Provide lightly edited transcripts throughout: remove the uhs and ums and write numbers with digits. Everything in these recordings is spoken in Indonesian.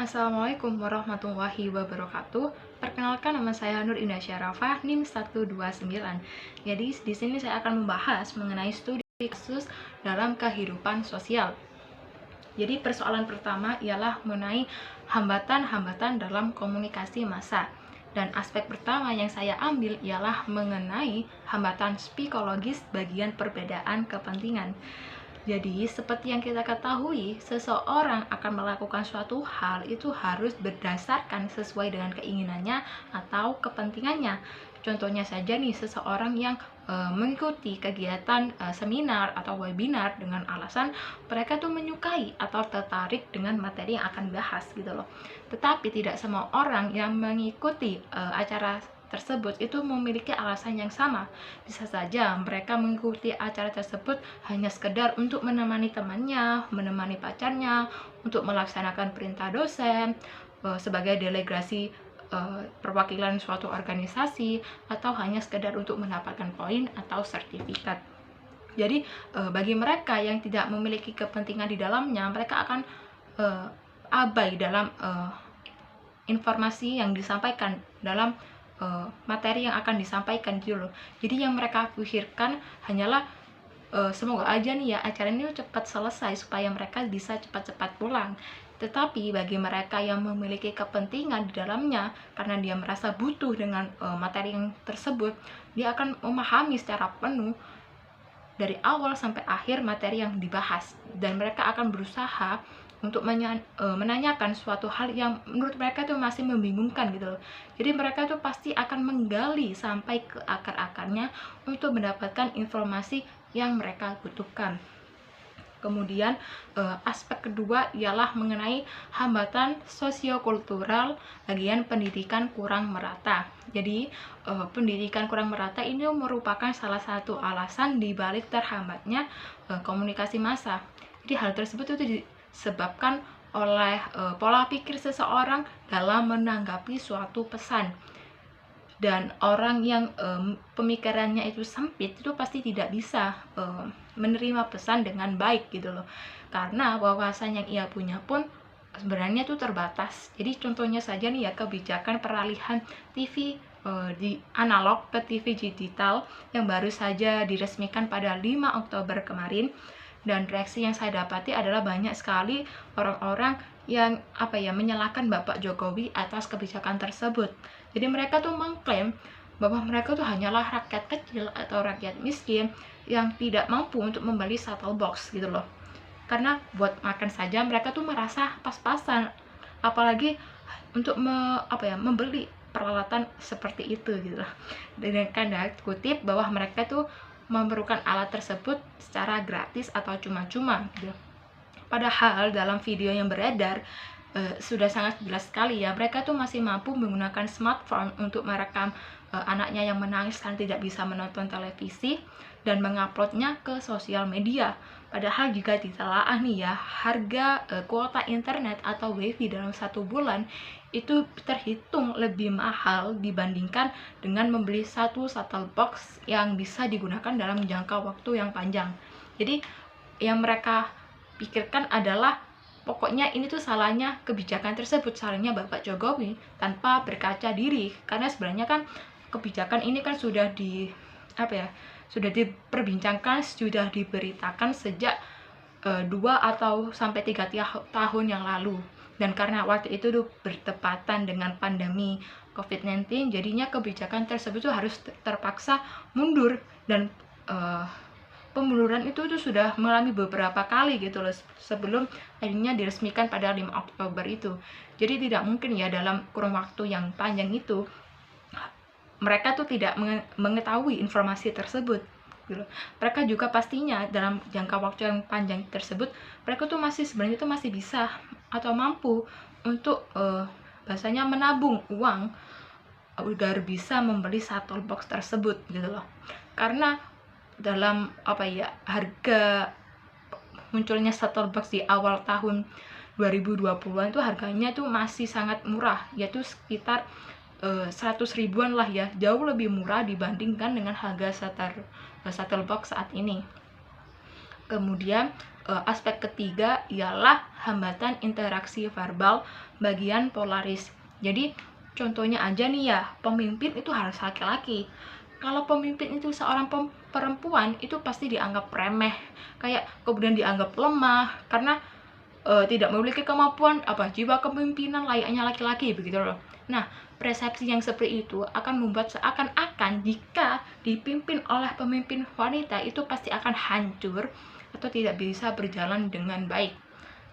Assalamualaikum warahmatullahi wabarakatuh. Perkenalkan, nama saya Nur Indah Syarafah, NIM 129. Jadi di sini saya akan membahas mengenai studi kasus dalam kehidupan sosial. Jadi persoalan pertama ialah mengenai hambatan-hambatan dalam komunikasi massa. Dan aspek pertama yang saya ambil ialah mengenai hambatan psikologis bagian perbedaan kepentingan. Jadi, seperti yang kita ketahui, seseorang akan melakukan suatu hal itu harus berdasarkan sesuai dengan keinginannya atau kepentingannya. Contohnya saja nih, seseorang yang mengikuti kegiatan seminar atau webinar dengan alasan mereka tuh menyukai atau tertarik dengan materi yang akan dibahas gitu loh. Tetapi tidak semua orang yang mengikuti acara tersebut itu memiliki alasan yang sama. Bisa saja mereka mengikuti acara tersebut hanya sekedar untuk menemani temannya, menemani pacarnya, untuk melaksanakan perintah dosen, sebagai delegasi perwakilan suatu organisasi, atau hanya sekedar untuk mendapatkan poin atau sertifikat. Jadi bagi mereka yang tidak memiliki kepentingan di dalamnya, mereka akan abai dalam informasi yang disampaikan dalam materi yang akan disampaikan gitu loh. Jadi yang mereka pikirkan hanyalah semoga aja nih ya acara ini cepat selesai supaya mereka bisa cepat-cepat pulang. Tetapi bagi mereka yang memiliki kepentingan di dalamnya, karena dia merasa butuh dengan materi yang tersebut, dia akan memahami secara penuh dari awal sampai akhir materi yang dibahas, dan mereka akan berusaha untuk menanyakan suatu hal yang menurut mereka tuh masih membingungkan gitu loh. Jadi mereka tuh pasti akan menggali sampai ke akar-akarnya untuk mendapatkan informasi yang mereka butuhkan. Kemudian aspek kedua ialah mengenai hambatan sosiokultural bagian pendidikan kurang merata. Jadi pendidikan kurang merata ini merupakan salah satu alasan dibalik terhambatnya komunikasi massa. Jadi hal tersebut itu disebabkan oleh pola pikir seseorang dalam menanggapi suatu pesan. Dan orang yang pemikirannya itu sempit itu pasti tidak bisa menerima pesan dengan baik gitu loh, karena wawasan yang ia punya pun sebenarnya itu terbatas. Jadi contohnya saja nih ya, kebijakan peralihan TV di analog ke TV digital yang baru saja diresmikan pada 5 Oktober kemarin, dan reaksi yang saya dapati adalah banyak sekali orang-orang yang menyalahkan Bapak Jokowi atas kebijakan tersebut. Jadi mereka tuh mengklaim bahwa mereka tuh hanyalah rakyat kecil atau rakyat miskin yang tidak mampu untuk membeli set-top box gitu loh. Karena buat makan saja mereka tuh merasa pas-pasan, apalagi untuk membeli peralatan seperti itu gitu loh. Dengan tanda kutip bahwa mereka tuh memerlukan alat tersebut secara gratis atau cuma-cuma gitu. Padahal dalam video yang beredar sudah sangat jelas sekali ya, mereka tuh masih mampu menggunakan smartphone untuk merekam anaknya yang menangis karena tidak bisa menonton televisi dan menguploadnya ke sosial media. Padahal jika ditelaah nih ya, harga kuota internet atau wifi dalam 1 bulan itu terhitung lebih mahal dibandingkan dengan membeli satu set-top box yang bisa digunakan dalam jangka waktu yang panjang. Jadi yang mereka pikirkan adalah pokoknya ini tuh salahnya kebijakan tersebut, salahnya Bapak Jokowi, tanpa berkaca diri. Karena sebenarnya kan kebijakan ini kan sudah diperbincangkan, sudah diberitakan sejak 2 atau sampai 3 tahun yang lalu. Dan karena waktu itu tuh bertepatan dengan pandemi COVID-19, jadinya kebijakan tersebut tuh harus terpaksa mundur, dan pemunduran itu tuh sudah mengalami beberapa kali gitu loh sebelum akhirnya diresmikan pada 5 Oktober itu. Jadi tidak mungkin ya dalam kurun waktu yang panjang itu mereka tuh tidak mengetahui informasi tersebut gitu. Mereka juga pastinya dalam jangka waktu yang panjang tersebut mereka tuh sebenarnya tuh masih bisa atau mampu untuk bahasanya menabung uang agar bisa membeli set-top box tersebut gitu loh. Karena dalam harga munculnya set-top box di awal tahun 2020-an itu harganya tuh masih sangat murah, yaitu sekitar 100 ribuan lah ya, jauh lebih murah dibandingkan dengan harga set-top box saat ini. Kemudian aspek ketiga ialah hambatan interaksi verbal bagian polaris. Jadi contohnya aja nih ya, pemimpin itu harus laki-laki. Kalau pemimpin itu seorang perempuan, itu pasti dianggap remeh, kayak kemudian dianggap lemah karena tidak memiliki kemampuan jiwa kepemimpinan layaknya laki-laki, begitu loh. Nah, persepsi yang seperti itu akan membuat seakan-akan jika dipimpin oleh pemimpin wanita itu pasti akan hancur atau tidak bisa berjalan dengan baik.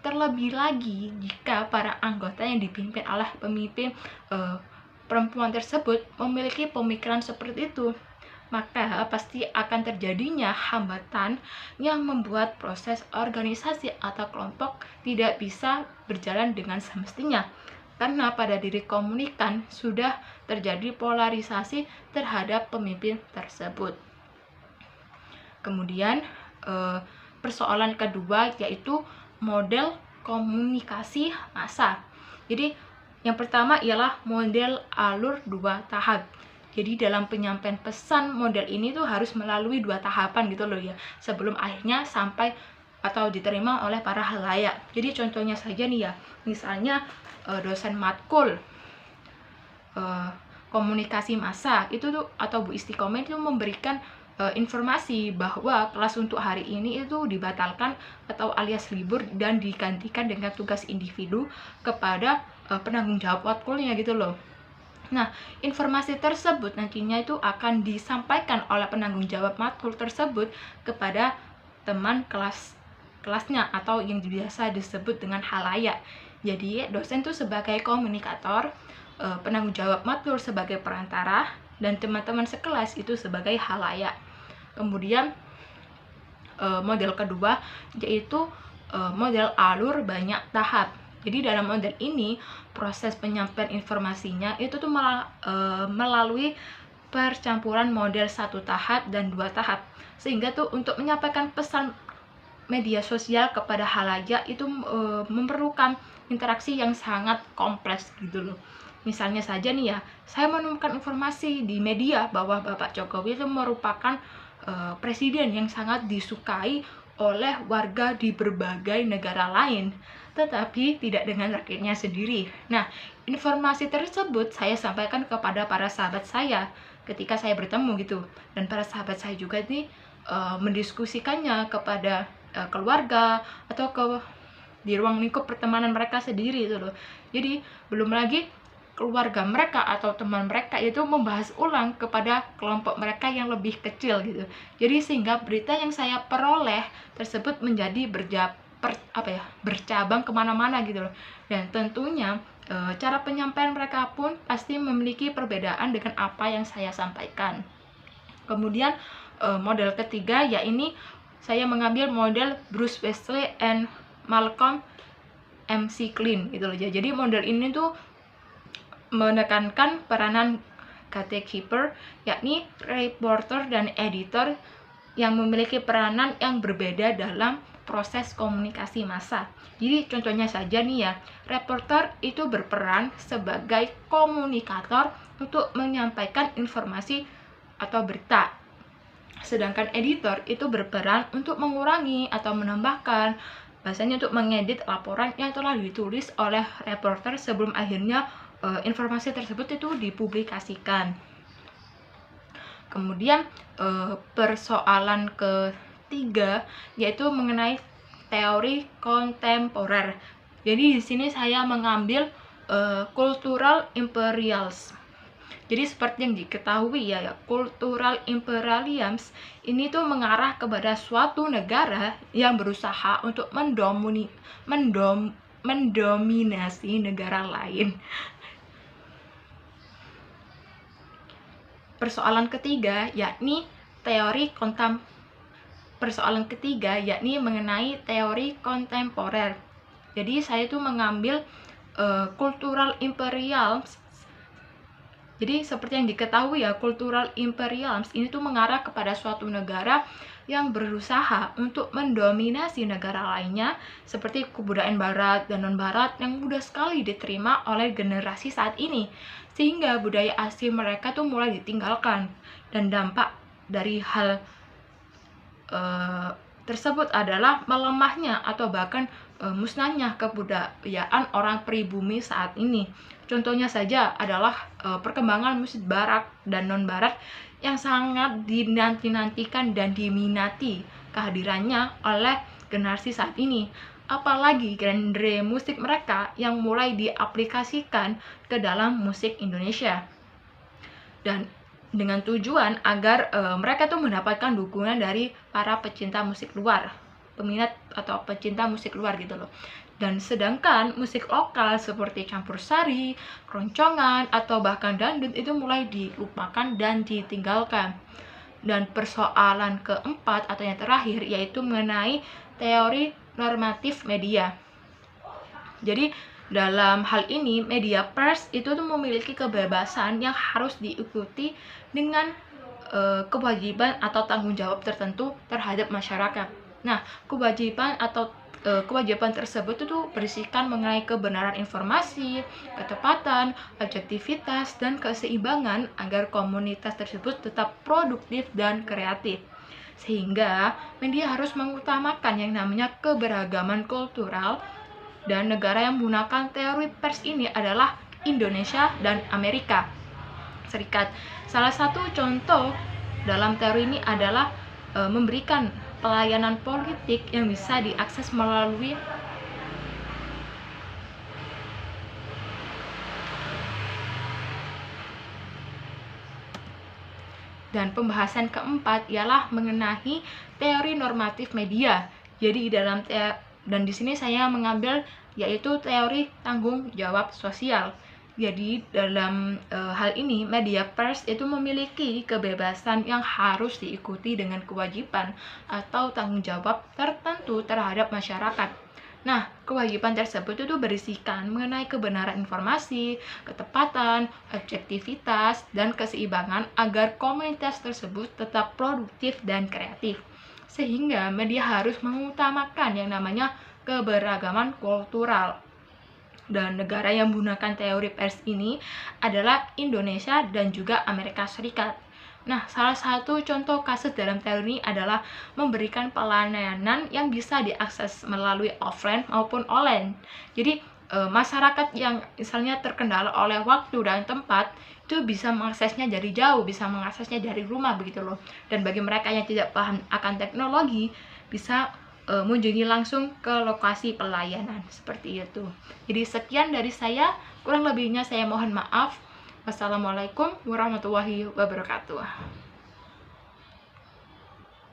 Terlebih lagi jika para anggota yang dipimpin oleh pemimpin perempuan tersebut memiliki pemikiran seperti itu, maka pasti akan terjadinya hambatan yang membuat proses organisasi atau kelompok tidak bisa berjalan dengan semestinya. Karena pada diri komunikan sudah terjadi polarisasi terhadap pemimpin tersebut. Kemudian persoalan kedua yaitu model komunikasi massa. Jadi yang pertama ialah model alur 2 tahap. Jadi dalam penyampaian pesan model ini tuh harus melalui 2 tahapan gitu loh ya, sebelum akhirnya sampai atau diterima oleh para halayak. Jadi contohnya saja nih ya, misalnya dosen matkul komunikasi massa itu tuh atau Bu Istiqomah itu memberikan informasi bahwa kelas untuk hari ini itu dibatalkan atau alias libur dan digantikan dengan tugas individu kepada penanggung jawab matkulnya gitu loh. Nah, informasi tersebut nantinya itu akan disampaikan oleh penanggung jawab matkul tersebut kepada teman kelasnya atau yang biasa disebut dengan halayak. Jadi dosen itu sebagai komunikator, penanggung jawab matkul sebagai perantara, dan teman-teman sekelas itu sebagai halayak. Kemudian model kedua yaitu model alur banyak tahap. Jadi dalam model ini proses penyampaian informasinya itu tuh melalui percampuran model 1 tahap dan 2 tahap. Sehingga tuh untuk menyampaikan pesan media sosial kepada halayak itu memerlukan interaksi yang sangat kompleks gitu loh. Misalnya saja nih ya, saya menemukan informasi di media bahwa Bapak Jokowi itu merupakan presiden yang sangat disukai oleh warga di berbagai negara lain, tetapi tidak dengan rakyatnya sendiri. Nah, informasi tersebut saya sampaikan kepada para sahabat saya ketika saya bertemu gitu, dan para sahabat saya juga nih mendiskusikannya kepada keluarga atau di ruang lingkup pertemanan mereka sendiri itu loh. Jadi belum lagi keluarga mereka atau teman mereka itu membahas ulang kepada kelompok mereka yang lebih kecil gitu. Jadi sehingga berita yang saya peroleh tersebut menjadi bercabang kemana-mana gitu loh. Dan tentunya cara penyampaian mereka pun pasti memiliki perbedaan dengan apa yang saya sampaikan. Kemudian model ketiga yakni saya mengambil model Bruce Wesley and Malcolm McLean gitu loh. Jadi model ini tuh menekankan peranan gatekeeper, yakni reporter dan editor yang memiliki peranan yang berbeda dalam proses komunikasi massa. Jadi contohnya saja nih ya, reporter itu berperan sebagai komunikator untuk menyampaikan informasi atau berita. Sedangkan editor itu berperan untuk mengurangi atau menambahkan, bahasanya untuk mengedit laporan yang telah ditulis oleh reporter sebelum akhirnya informasi tersebut itu dipublikasikan. Kemudian persoalan ketiga yaitu mengenai teori kontemporer. Jadi di sini saya mengambil cultural imperialism. Jadi seperti yang diketahui ya, cultural imperialism ini tuh mengarah kepada suatu negara yang berusaha untuk mendominasi negara lain. Persoalan ketiga yakni mengenai teori kontemporer. Jadi saya tuh mengambil cultural imperialism. Jadi seperti yang diketahui ya, cultural imperialism ini tuh mengarah kepada suatu negara yang berusaha untuk mendominasi negara lainnya, seperti kebudayaan barat dan non-barat yang mudah sekali diterima oleh generasi saat ini, sehingga budaya asli mereka tuh mulai ditinggalkan. Dan dampak dari hal tersebut adalah melemahnya atau bahkan musnahnya kebudayaan orang pribumi saat ini. Contohnya saja adalah perkembangan musik barat dan non-barat yang sangat dinanti-nantikan dan diminati kehadirannya oleh generasi saat ini. Apalagi genre musik mereka yang mulai diaplikasikan ke dalam musik Indonesia. Dan dengan tujuan agar mereka tuh mendapatkan dukungan dari para pecinta musik luar, peminat atau pecinta musik luar gitu loh. Dan sedangkan musik lokal seperti campursari, keroncongan, atau bahkan dangdut itu mulai dilupakan dan ditinggalkan. Dan persoalan keempat atau yang terakhir yaitu mengenai teori normatif media. Jadi dalam hal ini media pers itu tuh memiliki kebebasan yang harus diikuti dengan kewajiban atau tanggung jawab tertentu terhadap masyarakat. Nah, kewajiban tersebut itu berisikan mengenai kebenaran informasi, ketepatan, objektivitas, dan keseimbangan agar komunitas tersebut tetap produktif dan kreatif. Sehingga media harus mengutamakan yang namanya keberagaman kultural, dan negara yang menggunakan teori pers ini adalah Indonesia dan Amerika Serikat. Salah satu contoh dalam teori ini adalah memberikan pelayanan politik yang bisa diakses melalui dan pembahasan keempat ialah mengenai teori normatif media. Jadi dan di sini saya mengambil yaitu teori tanggung jawab sosial. Jadi dalam hal ini media pers itu memiliki kebebasan yang harus diikuti dengan kewajiban atau tanggung jawab tertentu terhadap masyarakat. Nah, kewajiban tersebut itu berisikan mengenai kebenaran informasi, ketepatan, objektivitas, dan keseimbangan agar komunitas tersebut tetap produktif dan kreatif. Sehingga media harus mengutamakan yang namanya keberagaman kultural. Dan negara yang menggunakan teori pers ini adalah Indonesia dan juga Amerika Serikat. Nah, salah satu contoh kasus dalam teori ini adalah memberikan pelayanan yang bisa diakses melalui offline maupun online. Jadi, masyarakat yang misalnya terkendala oleh waktu dan tempat itu bisa mengaksesnya dari jauh, bisa mengaksesnya dari rumah begitu loh. Dan bagi mereka yang tidak paham akan teknologi, bisa mengunjungi langsung ke lokasi pelayanan seperti itu. Jadi sekian dari saya, kurang lebihnya saya mohon maaf. Wassalamualaikum warahmatullahi wabarakatuh.